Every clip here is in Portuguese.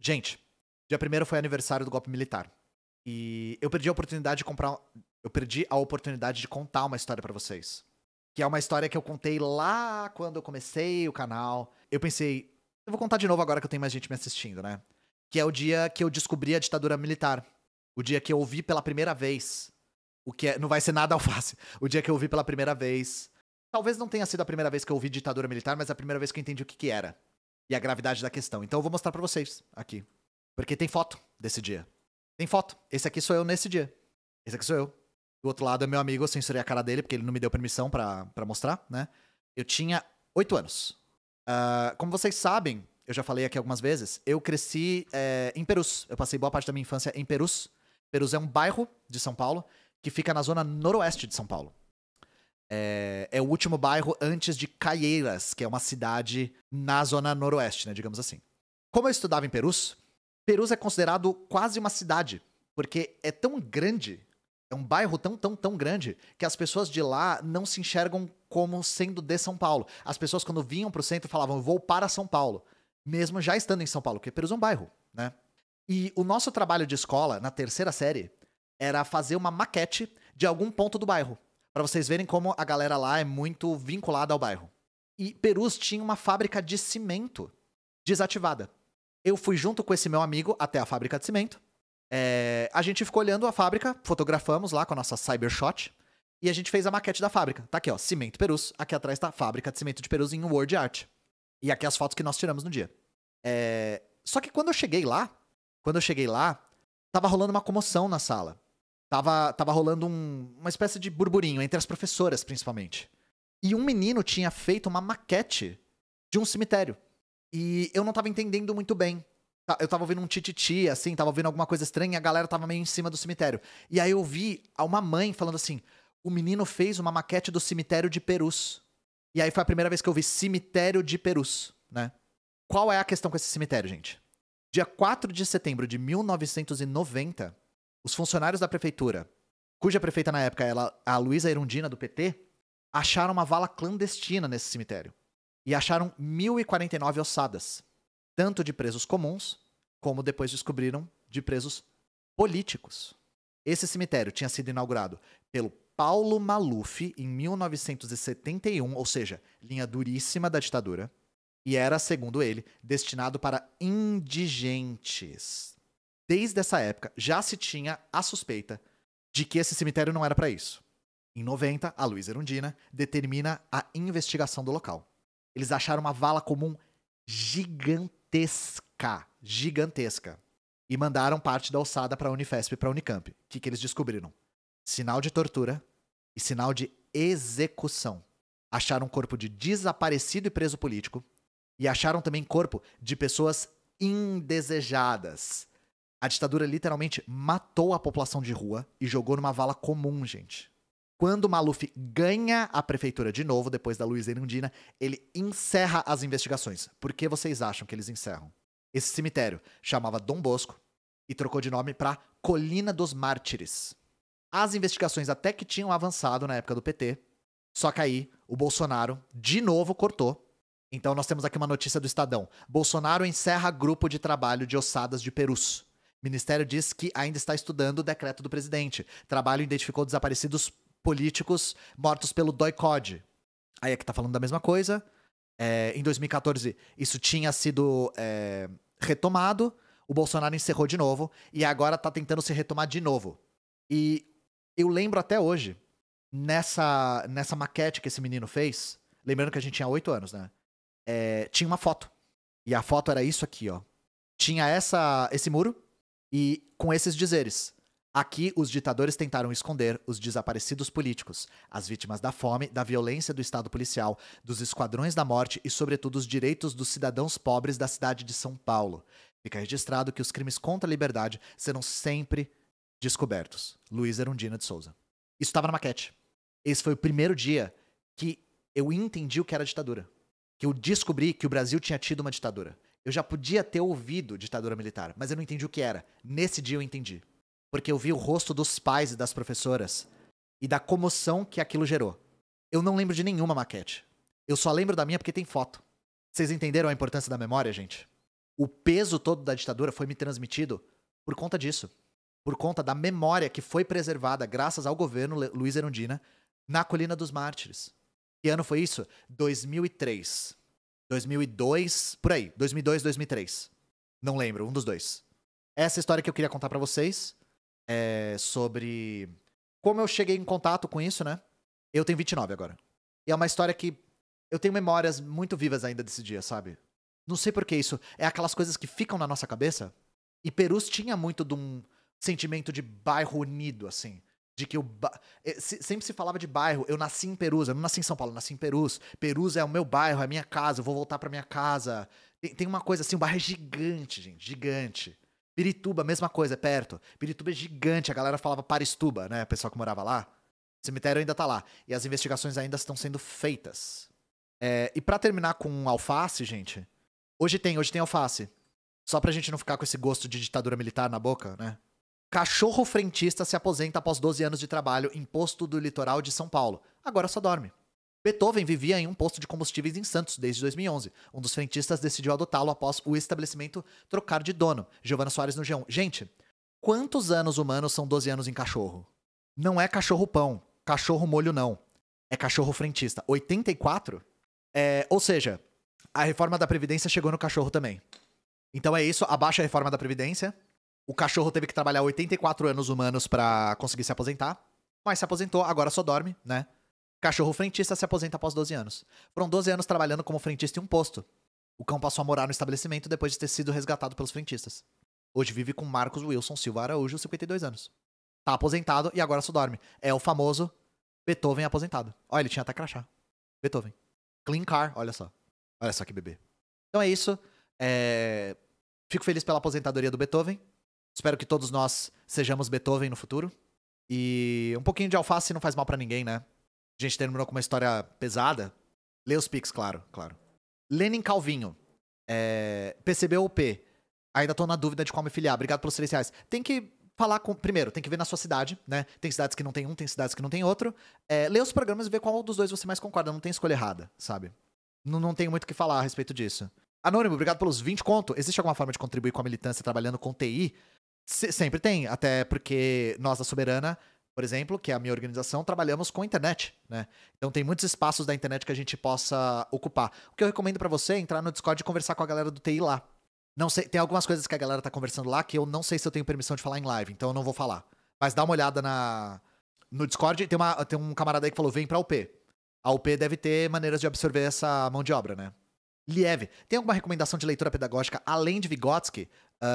Gente, dia 1º foi aniversário do golpe militar. E eu perdi a oportunidade de comprar. Eu perdi a oportunidade de contar uma história pra vocês. Que é uma história que eu contei lá quando eu comecei o canal. Eu pensei, eu vou contar de novo agora que eu tenho mais gente me assistindo, né? Que é o dia que eu descobri a ditadura militar. O dia que eu ouvi pela primeira vez. O que é, não vai ser nada alface. O dia que eu ouvi pela primeira vez. Talvez não tenha sido a primeira vez que eu ouvi ditadura militar, mas a primeira vez que eu entendi o que, que era. E a gravidade da questão. Então eu vou mostrar pra vocês aqui. Porque tem foto desse dia. Tem foto. Esse aqui sou eu nesse dia. Esse aqui sou eu. Do outro lado é meu amigo, eu censurei a cara dele, porque ele não me deu permissão pra mostrar, né? Eu tinha 8 anos. Como vocês sabem, eu já falei aqui algumas vezes, eu cresci em Perus. Eu passei boa parte da minha infância em Perus. Perus é um bairro de São Paulo que fica na zona noroeste de São Paulo. É o último bairro antes de Caieiras, que é uma cidade na zona noroeste, né, digamos assim. Como eu estudava em Perus, Perus é considerado quase uma cidade, porque é tão grande, é um bairro tão grande, que as pessoas de lá não se enxergam como sendo de São Paulo. As pessoas, quando vinham pro centro, falavam, eu vou para São Paulo, mesmo já estando em São Paulo, porque Perus é um bairro, né? E o nosso trabalho de escola, na 3ª série, era fazer uma maquete de algum ponto do bairro, pra vocês verem como a galera lá é muito vinculada ao bairro. E Perus tinha uma fábrica de cimento desativada. Eu fui junto com esse meu amigo até a fábrica de cimento. A gente ficou olhando a fábrica, fotografamos lá com a nossa Cybershot, e a gente fez a maquete da fábrica. Tá aqui, ó, Cimento Perus. Aqui atrás tá a fábrica de cimento de Perus em Word Art. E aqui as fotos que nós tiramos no dia. Só que quando eu cheguei lá, tava rolando uma comoção na sala. Tava rolando uma espécie de burburinho, entre as professoras, principalmente. E um menino tinha feito uma maquete de um cemitério. E eu não tava entendendo muito bem. Eu tava ouvindo um tititi, assim, tava ouvindo alguma coisa estranha e a galera tava meio em cima do cemitério. E aí eu vi uma mãe falando assim, o menino fez uma maquete do cemitério de Perus. E aí foi a primeira vez que eu vi cemitério de Perus, né? Qual é a questão com esse cemitério, gente? Dia 4 de setembro de 1990, os funcionários da prefeitura, cuja prefeita na época era a Luísa Erundina, do PT, acharam uma vala clandestina nesse cemitério. E acharam 1.049 ossadas, tanto de presos comuns, como depois descobriram de presos políticos. Esse cemitério tinha sido inaugurado pelo Paulo Maluf em 1971, ou seja, linha duríssima da ditadura, e era, segundo ele, destinado para indigentes. Desde essa época, já se tinha a suspeita de que esse cemitério não era para isso. Em 90, a Luísa Erundina determina a investigação do local. Eles acharam uma vala comum gigantesca. E mandaram parte da ossada para a Unifesp e para a Unicamp. O que eles descobriram? Sinal de tortura e sinal de execução. Acharam um corpo de desaparecido e preso político. E acharam também corpo de pessoas indesejadas. A ditadura literalmente matou a população de rua e jogou numa vala comum, gente. Quando o Maluf ganha a prefeitura de novo, depois da Luísa Erundina, ele encerra as investigações. Por que vocês acham que eles encerram? Esse cemitério chamava Dom Bosco e trocou de nome para Colina dos Mártires. As investigações até que tinham avançado na época do PT, só que aí o Bolsonaro de novo cortou. Então nós temos aqui uma notícia do Estadão. Bolsonaro encerra grupo de trabalho de ossadas de Perus. O Ministério diz que ainda está estudando o decreto do presidente. Trabalho identificou desaparecidos políticos mortos pelo DOI-CODE. Aí aqui tá falando da mesma coisa. Em 2014, isso tinha sido retomado. O Bolsonaro encerrou de novo. E agora tá tentando se retomar de novo. E eu lembro até hoje, nessa maquete que esse menino fez, lembrando que a gente tinha 8 anos, né? Tinha uma foto. E a foto era isso aqui, ó. Tinha esse muro e com esses dizeres. Aqui, os ditadores tentaram esconder os desaparecidos políticos, as vítimas da fome, da violência do Estado policial, dos esquadrões da morte e, sobretudo, os direitos dos cidadãos pobres da cidade de São Paulo. Fica registrado que os crimes contra a liberdade serão sempre descobertos. Luísa Erundina de Souza. Isso estava na maquete. Esse foi o primeiro dia que eu entendi o que era ditadura. Que eu descobri que o Brasil tinha tido uma ditadura. Eu já podia ter ouvido ditadura militar, mas eu não entendi o que era. Nesse dia eu entendi. Porque eu vi o rosto dos pais e das professoras e da comoção que aquilo gerou. Eu não lembro de nenhuma maquete. Eu só lembro da minha porque tem foto. Vocês entenderam a importância da memória, gente? O peso todo da ditadura foi me transmitido por conta disso. Por conta da memória que foi preservada graças ao governo Luiz Erundina na Colina dos Mártires. Que ano foi isso? 2003. 2002, por aí. 2002, 2003. Não lembro, um dos dois. Essa história que eu queria contar pra vocês é sobre como eu cheguei em contato com isso, né? Eu tenho 29 agora. E é uma história que eu tenho memórias muito vivas ainda desse dia, sabe? Não sei por que isso. É aquelas coisas que ficam na nossa cabeça. E Perus tinha muito de um sentimento de bairro unido, assim. De que sempre se falava de bairro. Eu nasci em Perus, eu não nasci em São Paulo, eu nasci em Perus. Perus é o meu bairro, é a minha casa, eu vou voltar pra minha casa. Tem uma coisa assim, o bairro é gigante, gente, gigante. Pirituba, mesma coisa, é perto. Pirituba é gigante, a galera falava Paristuba, né? O pessoal que morava lá. O cemitério ainda tá lá. E as investigações ainda estão sendo feitas. E pra terminar com alface, gente, hoje tem alface. Só pra gente não ficar com esse gosto de ditadura militar na boca, né? Cachorro frentista se aposenta após 12 anos de trabalho em posto do litoral de São Paulo. Agora só dorme. Beethoven vivia em um posto de combustíveis em Santos desde 2011. Um dos frentistas decidiu adotá-lo após o estabelecimento trocar de dono. Giovana Soares no G1. Gente, quantos anos humanos são 12 anos em cachorro? Não é cachorro pão, cachorro molho não. É cachorro frentista. 84? Ou seja, a reforma da Previdência chegou no cachorro também. Então é isso, abaixa a reforma da Previdência. O cachorro teve que trabalhar 84 anos humanos pra conseguir se aposentar. Mas se aposentou, agora só dorme, né? Cachorro frentista se aposenta após 12 anos. Foram 12 anos trabalhando como frentista em um posto. O cão passou a morar no estabelecimento depois de ter sido resgatado pelos frentistas. Hoje vive com Marcos Wilson Silva Araújo, 52 anos. Tá aposentado e agora só dorme. É o famoso Beethoven aposentado. Olha, ele tinha até crachá. Beethoven. Clean car, olha só. Olha só que bebê. Então é isso. Fico feliz pela aposentadoria do Beethoven. Espero que todos nós sejamos Beethoven no futuro. E um pouquinho de alface não faz mal pra ninguém, né? A gente terminou com uma história pesada. Lê os pics, claro. Lenin Calvinho. PCB ou P? Ainda tô na dúvida de qual me filiar. Obrigado pelos R$3. Tem que falar com... Primeiro, tem que ver na sua cidade, né? Tem cidades que não tem um, tem cidades que não tem outro. Lê os programas e ver qual dos dois você mais concorda. Não tem escolha errada, sabe? Não tenho muito o que falar a respeito disso. Anônimo, obrigado pelos 20 conto. Existe alguma forma de contribuir com a militância trabalhando com TI? Sempre tem, até porque nós da Soberana, por exemplo, que é a minha organização, trabalhamos com internet, né? Então tem muitos espaços da internet que a gente possa ocupar. O que eu recomendo pra você é entrar no Discord e conversar com a galera do TI lá. Não sei, tem algumas coisas que a galera tá conversando lá que eu não sei se eu tenho permissão de falar em live, então eu não vou falar. Mas dá uma olhada no Discord, tem um camarada aí que falou, vem pra UP. A UP deve ter maneiras de absorver essa mão de obra, né? Lieve, tem alguma recomendação de leitura pedagógica além de Vygotsky?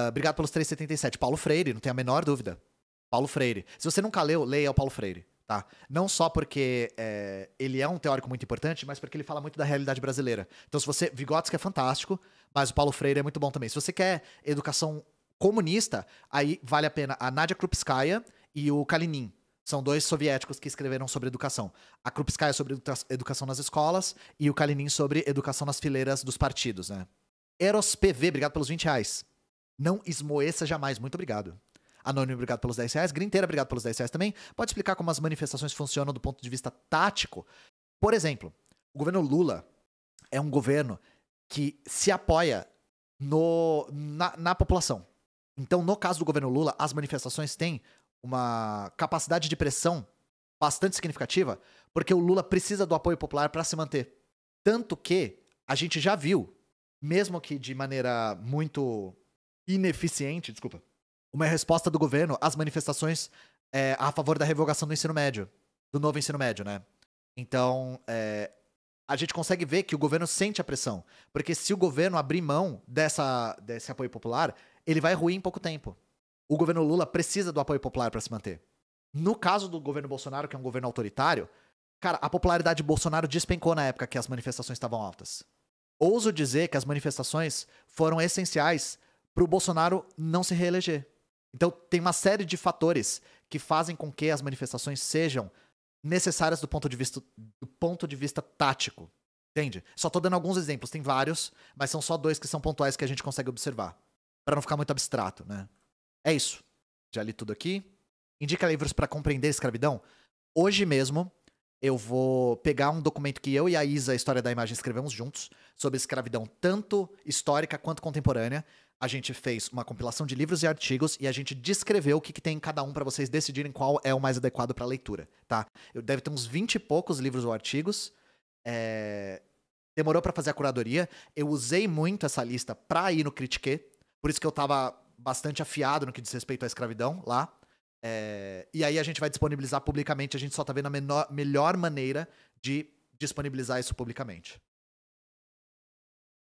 Obrigado pelos 3,77. Paulo Freire, não tem a menor dúvida. Paulo Freire. Se você nunca leu, leia o Paulo Freire, tá? Não só porque ele é um teórico muito importante, mas porque ele fala muito da realidade brasileira. Então, se você... Vygotsky é fantástico, mas o Paulo Freire é muito bom também. Se você quer educação comunista, aí vale a pena a Nadia Krupskaya e o Kalinin. São dois soviéticos que escreveram sobre educação. A Krupskaya sobre educação nas escolas e o Kalinin sobre educação nas fileiras dos partidos, né? Eros PV, obrigado pelos R$20. Não esmoeça jamais, muito obrigado. Anônimo, obrigado pelos R$10. Grinteira, obrigado pelos R$10 também. Pode explicar como as manifestações funcionam do ponto de vista tático? Por exemplo, o governo Lula é um governo que se apoia na população. Então, no caso do governo Lula, as manifestações têm uma capacidade de pressão bastante significativa, porque o Lula precisa do apoio popular para se manter. Tanto que a gente já viu, mesmo que de maneira muito ineficiente, uma resposta do governo às manifestações a favor da revogação do ensino médio, do novo ensino médio, né? Então, a gente consegue ver que o governo sente a pressão, porque se o governo abrir mão desse apoio popular, ele vai ruir em pouco tempo. O governo Lula precisa do apoio popular para se manter. No caso do governo Bolsonaro, que é um governo autoritário, cara, a popularidade de Bolsonaro despencou na época que as manifestações estavam altas. Ouso dizer que as manifestações foram essenciais para o Bolsonaro não se reeleger. Então, tem uma série de fatores que fazem com que as manifestações sejam necessárias do ponto de vista tático. Entende? Só tô dando alguns exemplos, tem vários, mas são só dois que são pontuais que a gente consegue observar. Para não ficar muito abstrato, né? É isso. Já li tudo aqui. Indica livros para compreender a escravidão. Hoje mesmo, eu vou pegar um documento que eu e a Isa, a História da Imagem, escrevemos juntos, sobre escravidão tanto histórica quanto contemporânea. A gente fez uma compilação de livros e artigos e a gente descreveu o que, que tem em cada um para vocês decidirem qual é o mais adequado para leitura, tá? Deve ter uns 20 e poucos livros ou artigos. Demorou para fazer a curadoria. Eu usei muito essa lista pra ir no Critique, por isso que eu tava bastante afiado no que diz respeito à escravidão lá. E aí a gente vai disponibilizar publicamente, a gente só tá vendo a melhor maneira de disponibilizar isso publicamente.